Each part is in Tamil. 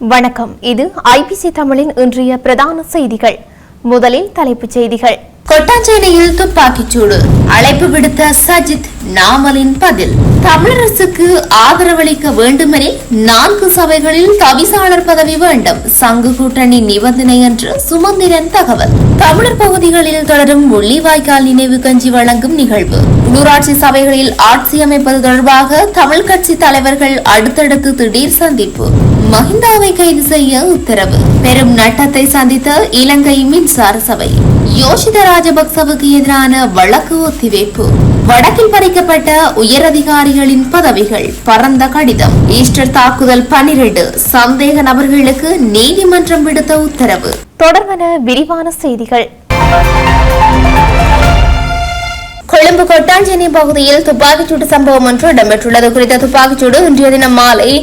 வணக்கம். இது ஐபிசி தமிழின் இன்றைய பிரதான செய்திகள். முதலில் தலைப்புச் செய்திகள். கொட்டாஞ்சேனையில் துப்பாக்கிச்சூடு, அழைப்பு விடுத்த சஜித், நாமலின் பதில். தமிழரசுக்கு ஆதரவளிக்க வேண்டுமெனில் 4 சபைகளில் தவிசாளர் பதவி வேண்டும், சங்கு கூட்டணி நிபந்தனை என்று சுமந்திரன் தகவல். தமிழர் பகுதிகளில் தொடரும் முள்ளிவாய்க்கால் நினைவு கஞ்சி வழங்கும் நிகழ்வு. உள்ளூராட்சி சபைகளில் ஆட்சி அமைப்பது தொடர்பாக தமிழ் கட்சி தலைவர்கள் அடுத்தடுத்து திடீர் சந்திப்பு. மஹிந்தாவை கைது செய்ய உத்தரவு. பெரும் நட்டத்தை சந்தித்த இலங்கை மின்சார சபை. யோஷித ராஜபக்சவுக்கு எதிரான வழக்கு ஒத்திவைப்பு. வடக்கில் பறிக்கப்பட்ட உயரதிகாரிகளின் பதவிகள். பரந்த கடிதம். ஈஸ்டர் தாக்குதல் 12 சந்தேக நபர்களுக்கு நீதிமன்றம் விடுத்த உத்தரவு. தொடர்பான விரிவான செய்திகள். கொழும்பு கொட்டாஞ்சேனை பகுதியில் துப்பாக்கிச்சூடு சம்பவம் ஒன்று இடம்பெற்றுள்ளது. குறித்த துப்பாக்கிச்சூடு இன்றைய தினம் மாலை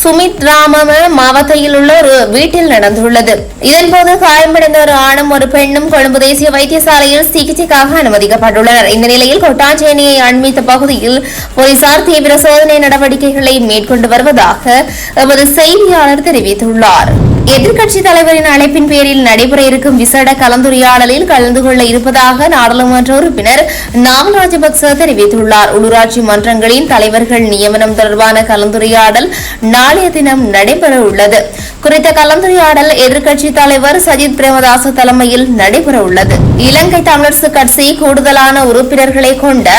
சுமித் ராமம மாவட்டத்தில் உள்ள ஒரு வீட்டில் நடந்துள்ளது. இதன்போது காயமடைந்த ஒரு ஆணும் ஒரு பெண்ணும் கொழும்பு தேசிய வைத்தியசாலையில் சிகிச்சைக்காக அனுமதிக்கப்பட்டுள்ளனர். இந்த நிலையில் கொட்டாஞ்சேனையை அண்மித்த பகுதியில் போலீசார் தீவிர சோதனை நடவடிக்கைகளை மேற்கொண்டு வருவதாக எமது செய்தியாளர் தெரிவித்துள்ளார். எதிர்க்கட்சித் தலைவரின் அழைப்பின் பேரில் நடைபெற இருக்கும் விசேட கலந்துரையாடலில் கலந்து கொள்ள இருப்பதாக நாடாளுமன்ற உறுப்பினர் நாமல் ராஜபக்ச தெரிவித்துள்ளார். உள்ளூராட்சி மன்றங்களின் தலைவர்கள் நியமனம் தொடர்பான கலந்துரையாடல் நாளைய தினம் நடைபெற உள்ளது. குறித்த கலந்துரையாடல் எதிர்க்கட்சித் தலைவர் சஜித் பிரேமதாச தலைமையில் நடைபெற உள்ளது. இலங்கை தமிழரசு கட்சி கூடுதலான உறுப்பினர்களை கொண்ட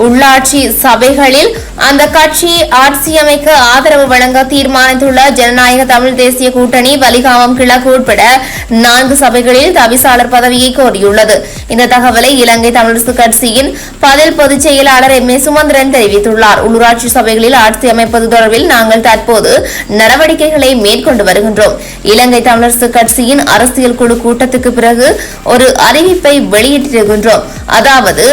உள்ளாட்சி சபைகளில் அந்த கட்சி ஆட்சி அமைக்க ஆதரவு வழங்க தீர்மானித்துள்ள ஜனநாயக தமிழ் தேசிய கூட்டணி வலிகாமம் கிழக்கு உட்பட 4 சபைகளில் தவிசாளர் பதவியை கோரியுள்ளது. இந்த தகவலை இலங்கை தமிழரசு கட்சியின் பதில் பொதுச் செயலாளர் எம்.ஏ. சுமந்திரன் தெரிவித்துள்ளார். உள்ளூராட்சி சபைகளில் ஆட்சி அமைப்பது தொடர்பில் நாங்கள் தற்போது நடவடிக்கைகளை மேற்கொண்டு வருகின்றோம். இலங்கை தமிழரசு கட்சியின் அரசியல் குழு கூட்டத்துக்கு பிறகு ஒரு அறிவிப்பை வெளியிட்டிருக்கின்றோம். அதாவது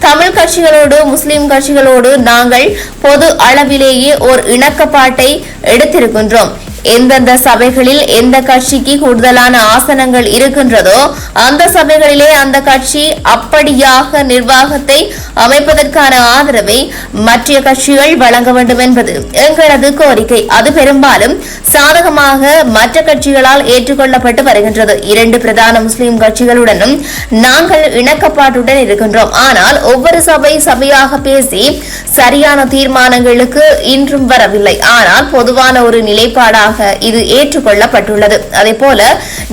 தமிழ் கட்சிகளோடு முஸ்லிம் கட்சிகளோடு நாங்கள் பொது அளவிலேயே ஒரு இணக்கப்பாட்டை எடுத்திருக்கின்றோம். எந்தெந்த சபைகளில் எந்த கட்சிக்கு கூடுதலான ஆசனங்கள் இருக்கின்றதோ அந்த சபைகளிலே அந்த கட்சி அப்படியாக நிர்வாகத்தை அமைப்பதற்கான ஆதரவை மற்ற கட்சிகள் வழங்க வேண்டும் என்பது எங்களது கோரிக்கை. அது பெரும்பாலும் சாதகமாக மற்ற கட்சிகளால் ஏற்றுக்கொள்ளப்பட்டு வருகின்றது. 2 பிரதான முஸ்லிம் கட்சிகளுடனும் நாங்கள் இணக்கப்பாட்டுடன் இருக்கின்றோம். ஆனால் ஒவ்வொரு சபையாக பேசி சரியான தீர்மானங்களுக்கு இன்றும் வரவில்லை. ஆனால் பொதுவான ஒரு நிலைப்பாடாக இது ஏற்றுக்கொள்ளப்பட்டுள்ளது. அதேபோல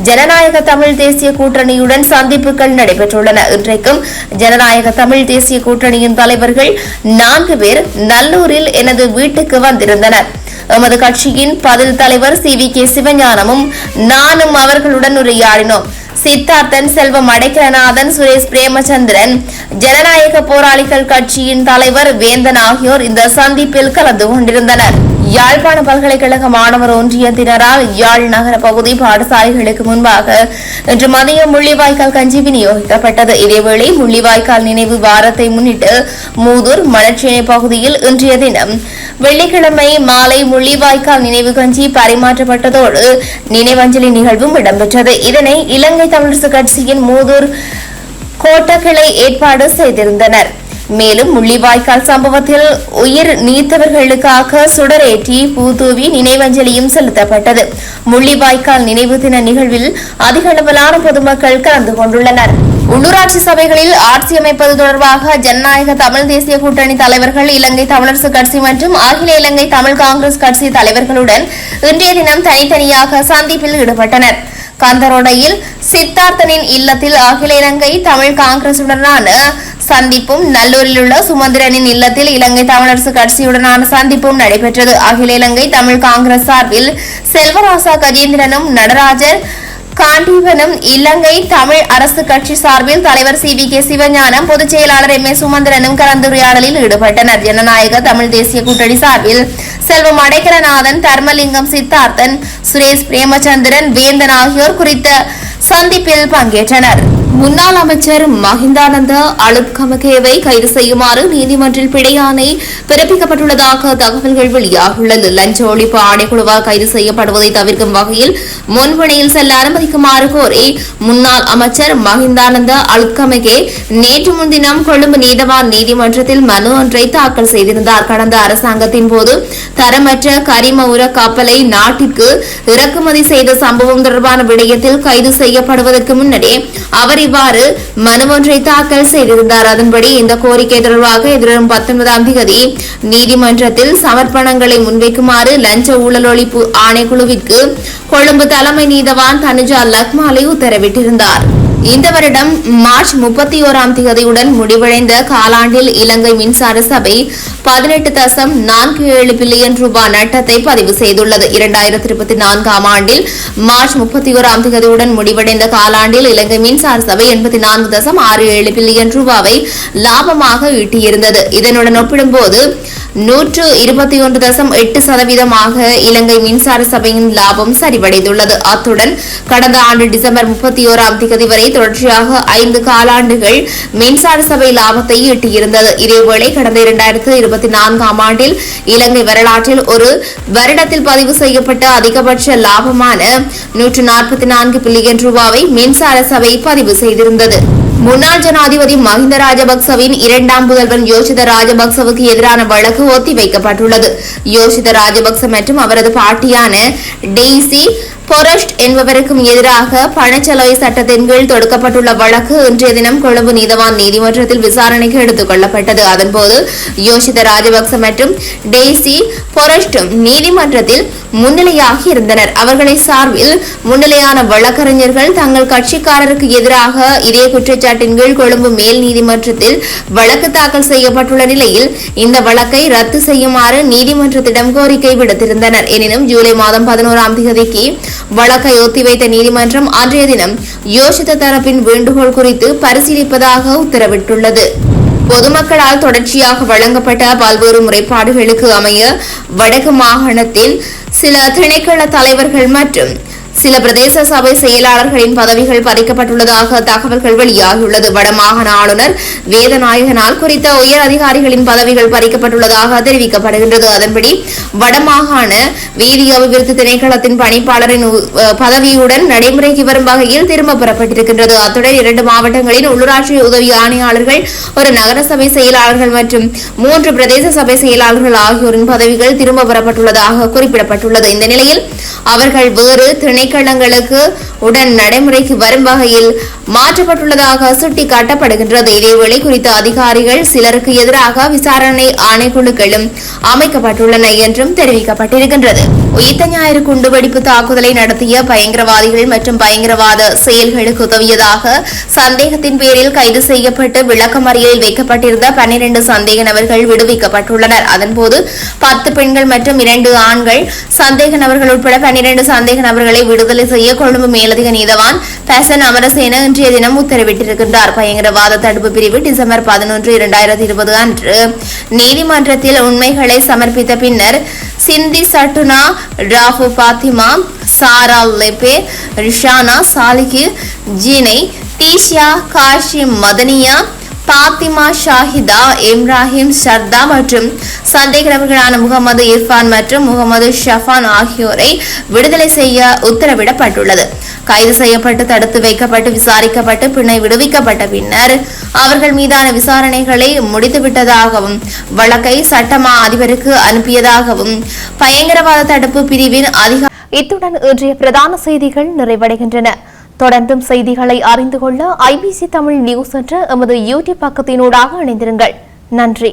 ஜனநாயக தமிழ் தேசிய கூட்டணியுடன் சந்திப்புகள் நடைபெற்றுள்ளன. இன்றைக்கும் ஜனநாயக தமிழ் தேசிய கூட்டணியின் தலைவர்கள் 4 பேர் நல்லூரில் எனது வீட்டுக்கு வந்திருந்தனர். எமது கட்சியின் பதில் தலைவர் CVK சிவஞானமும் நானும் அவர்களுடன் உரையாடினோம். சித்தார்த்தன், செல்வம் அடைக்கலநாதன், சுரேஷ் பிரேமச்சந்திரன், ஜனநாயக போராளிகள் கட்சியின் தலைவர் வேந்தன் ஆகியோர் இந்த சந்திப்பில் கலந்து கொண்டிருந்தனர். யாழ்ப்பாண பல்கலைக்கழக மாணவர் ஒன்றியத்தினரால் யாழ் நகர பகுதி பாடசாலைகளுக்கு முன்பாக இன்று மதியம் முள்ளிவாய்க்கால் கஞ்சி விநியோகிக்கப்பட்டது. இதேவேளை முள்ளிவாய்க்கால் நினைவு வாரத்தை முன்னிட்டு மூதூர் மணச்சேனை பகுதியில் இன்றைய தினம் வெள்ளிக்கிழமை மாலை முள்ளிவாய்க்கால் நினைவு கஞ்சி பரிமாற்றப்பட்டதோடு நினைவஞ்சலி நிகழ்வும் இடம்பெற்றது. இதனை இலங்கை தமிழரசு கட்சியின் மூதூர் கோட்டக்கிளை ஏற்பாடு செய்திருந்தனர். மேலும் முள்ளிவாய்க்கால் சம்பவத்தில் உயிர் நீத்தவர்களுக்காக சுடரேற்றி பூதூவி நினைவஞ்சலியும் செலுத்தப்பட்டது. முள்ளிவாய்க்கால் நினைவு தின நிகழ்வில் அதிக அளவிலான பொதுமக்கள் கலந்து கொண்டுள்ளனர். உள்ளூராட்சி சபைகளில் ஆட்சி அமைப்பது தொடர்பாக ஜனநாயக தமிழ் தேசிய கூட்டணி தலைவர்கள் இலங்கை தமிழரசு கட்சி மற்றும் அகில இலங்கை தமிழ் காங்கிரஸ் கட்சி தலைவர்களுடன் இன்றைய தினம் தனித்தனியாக சந்திப்பில் ஈடுபட்டனர். கந்தரோடையில் சித்தார்த்தனின் இல்லத்தில் அகில இலங்கை தமிழ் காங்கிரசுடனான சந்திப்பும், நல்லூரில் உள்ள சுமந்திரனின் இல்லத்தில் இலங்கை தமிழரசு கட்சியுடனான சந்திப்பும் நடைபெற்றது. அகில இலங்கை தமிழ் காங்கிரஸ் சார்பில் செல்வராசா கஜேந்திரனும் நடராஜர் காண்டீவனும், இலங்கை தமிழ் அரசு கட்சி சார்பில் தலைவர் CVK சிவஞானம், பொதுச் செயலாளர் M.A. சுமந்திரனும் கலந்துரையாடலில் ஈடுபட்டனர். ஜனநாயக தமிழ் தேசிய கூட்டணி சார்பில் செல்வம் அடைக்கலநாதன், தர்மலிங்கம், சித்தார்த்தன், சுரேஷ் பிரேமச்சந்திரன், வேந்தன் ஆகியோர் குறித்த சந்திப்பில் பங்கேற்றனர். முன்னாள் அமைச்சர் மஹிந்தானந்த அலுத்கமகேவை கைது செய்யுமாறு நீதிமன்றில் பிணையாணை பிறப்பிக்கப்பட்டுள்ளதாக தகவல்கள் வெளியாகியுள்ளது. லஞ்ச ஒழிப்பு ஆணைக்குழுவால் கைது செய்யப்படுவதை தவிர்க்கும் வகையில் முன்பிணையில் செல்ல அனுமதிக்குமாறு கோரி முன்னாள் அமைச்சர் மஹிந்தானந்த அலுத்கமகே நேற்று முன்தினம் கொழும்பு நீதவான் நீதிமன்றத்தில் மனு ஒன்றை தாக்கல் செய்திருந்தார். கடந்த அரசாங்கத்தின் போது தரமற்ற கரிம உர கப்பலை நாட்டிற்கு இறக்குமதி செய்த சம்பவம் தொடர்பான விடயத்தில் கைது செய்யப்படுவதற்கு முன்னரே அவர் இவ்வாறு மனு ஒன்றை தாக்கல் செய்திருந்தார். அதன்படி இந்த கோரிக்கை தொடர்பாக எதிர்வரும் 19ஆம் தேதி நீதிமன்றத்தில் சமர்ப்பணங்களை முன்வைக்குமாறு லஞ்ச ஊழல் ஒழிப்பு ஆணைக்குழுவிற்கு கொழும்பு தலைமை நீதவான் தனுஜா லக்மாலை உத்தரவிட்டிருந்தார். இந்த வருடம் மார்ச் 31ஆம் தேதியுடன் முடிவடைந்த காலாண்டில் இலங்கை மின்சார சபை 18.47 பில்லியன் ரூபாய் நட்டத்தை பதிவு செய்துள்ளது. 2024ஆம் ஆண்டில் மார்ச் 31ஆம் தேதியுடன் முடிவடைந்த காலாண்டில் இலங்கை மின்சார சபை 84.67 பில்லியன் ரூபாவை லாபமாக ஈட்டியிருந்தது. இதனுடன் ஒப்பிடும்போது 121.8% இலங்கை மின்சார சபையின் லாபம் சரிவடைந்துள்ளது. அத்துடன் கடந்த ஆண்டு டிசம்பர் 31ஆம் தேதி வரை தொடர்ச்சியாக 5 காலாண்டுகள் மின்சார சபை லாபத்தை ஈட்டியிருந்தது. இதேவேளை கடந்த 2024ஆம் ஆண்டில் இலங்கை வரலாற்றில் ஒரு வருடத்தில் பதிவு செய்யப்பட்ட அதிகபட்ச லாபமான 144 பில்லியன் ரூபாவை மின்சார சபை பதிவு செய்திருந்தது. முன்னாள் ஜனாதிபதி மஹிந்த ராஜபக்சவின் 2ஆம் புதல்வன் யோஷித ராஜபக்சவுக்கு எதிரான வழக்கு ஒத்திவைக்கப்பட்டுள்ளது. யோஷித ராஜபக்ச மற்றும் அவரது பாட்டியான டெய்சி பொரஸ்ட் என்பவருக்கும் எதிராக பணச்செலவை சட்டத்தின் கீழ் தொடுக்கப்பட்டுள்ள வழக்கு இன்றைய தினம் கொழும்பு நீதவான் நீதிமன்றத்தில் விசாரணைக்கு எடுத்துக் கொள்ளப்பட்டது. அதன்போது யோஷித ராஜபக்ச மற்றும் டெய்சி பொரஸ்டும் நீதிமன்றத்தில் முன்னிலையாகி இருந்தனர். அவர்களை சார்பில் முன்னிலையான வழக்கறிஞர்கள் தங்கள் கட்சிக்காரருக்கு எதிராக இதே குற்றச்சாட்டின் கீழ் கொழும்பு மேல் நீதிமன்றத்தில் வழக்கு தாக்கல் செய்யப்பட்டுள்ள நிலையில் இந்த வழக்கை ரத்து செய்யுமாறு நீதிமன்றத்திடம் கோரிக்கை விடுத்திருந்தனர். எனினும் ஜூலை மாதம் 11ஆம் தேதிக்கு வழக்கை ஒத்திவைத்த நீதிமன்றம் அன்றைய தினம் யோஷித தரப்பின் வேண்டுகோள் குறித்து பரிசீலிப்பதாக உத்தரவிட்டுள்ளது. பொதுமக்களால் தொடர்ச்சியாக வழங்கப்பட்ட பல்வேறு முறைப்பாடுகளுக்கு அமைய வடக்கு மாகாணத்தில் சில திணைக்கள தலைவர்கள் மற்றும் சில பிரதேச சபை செயலாளர்களின் பதவிகள் பறிக்கப்பட்டுள்ளதாக தகவல்கள் வெளியாகியுள்ளது. வடமாகாண ஆளுநர் வேதநாயகனால் குறித்த உயர் அதிகாரிகளின் பதவிகள் பறிக்கப்பட்டுள்ளதாக தெரிவிக்கப்படுகின்றது. அதன்படி வடமாகாண வீதி அபிவிருத்தி திணைக்களத்தின் பணிப்பாளரின் பதவியுடன் நடைமுறைக்கு வரும் வகையில் திரும்ப பெறப்பட்டிருக்கின்றது. அத்துடன் 2 மாவட்டங்களின் உள்ளூராட்சி உதவி ஆணையாளர்கள், ஒரு நகரசபை செயலாளர்கள் மற்றும் 3 பிரதேச சபை செயலாளர்கள் ஆகியோரின் பதவிகள் திரும்ப பெறப்பட்டுள்ளதாக குறிப்பிடப்பட்டுள்ளது. இந்த நிலையில் அவர்கள் வேறு திணைக்களங்களுக்கு உடன் நடைமுறைக்கு வரும் வகையில் மாற்றப்பட்டுள்ளதாக சுட்டிக்காட்டப்படுகின்றது. இதேவேளை குறித்த அதிகாரிகள் சிலருக்கு எதிராக விசாரணை ஆணைக்குழுக்களும் அமைக்கப்பட்டுள்ளன என்றும் தெரிவிக்கப்பட்டிருக்கின்றது. உயிர்த்த ஞாயிறு குண்டுவெடிப்பு தாக்குதலை நடத்திய பயங்கரவாதிகள் மற்றும் பயங்கரவாத செயல்களுக்கு உதவியதாக சந்தேகத்தின் பேரில் கைது செய்யப்பட்டு விளக்கமறியலில் வைக்கப்பட்டிருந்த 12 சந்தேக நபர்கள் விடுவிக்கப்பட்டுள்ளனர். அதன்போது 10 பெண்கள் மற்றும் 2 ஆண்கள் சந்தேக நபர்கள் உட்பட 12 சந்தேக நபர்களை விடுதலை செய்ய கொழும்பு மேலதிக நீதவான் பசன் அமரசேன இன்றைய தினம் உத்தரவிட்டிருக்கின்றார். பயங்கரவாத தடுப்பு பிரிவு டிசம்பர் 11, 2020 அன்று நீதிமன்றத்தில் உண்மைகளை சமர்ப்பித்த பின்னர் சிந்தி சட்டுனா, ராஃபு பாத்திமா, சாரா லெபே, ரிஷானா, சாலிகி, ஜீனை, தீஷா, காஷிம் மதனியா, பாத்திமா ஷாஹிதா, இப்ராஹிம் ஷர்தா மற்றும் சந்தேக நபர்களான முகமது இர்ஃபான் மற்றும் முகமது ஷஃபான் ஆகியோரை விடுதலை செய்ய உத்தரவிடப்பட்டுள்ளது. கைது செய்யப்பட்டு தடுத்து வைக்கப்பட்டு விசாரிக்கப்பட்டு பின்னை விடுவிக்கப்பட்ட பின்னர் அவர்கள் மீதான விசாரணைகளை முடித்துவிட்டதாகவும் வழக்கை சட்டமா அதிபருக்கு அனுப்பியதாகவும் பயங்கரவாத தடுப்பு பிரிவின் அதிகாரி. இத்துடன் இன்றைய பிரதான செய்திகள் நிறைவடைகின்றன. தொடர்ந்தும் செய்திகளை அறிந்து கொள்ள IBC தமிழ் நியூஸ் என்ற எமது யூடியூப் பக்கத்தினூடாக இணைந்திருங்கள். நன்றி.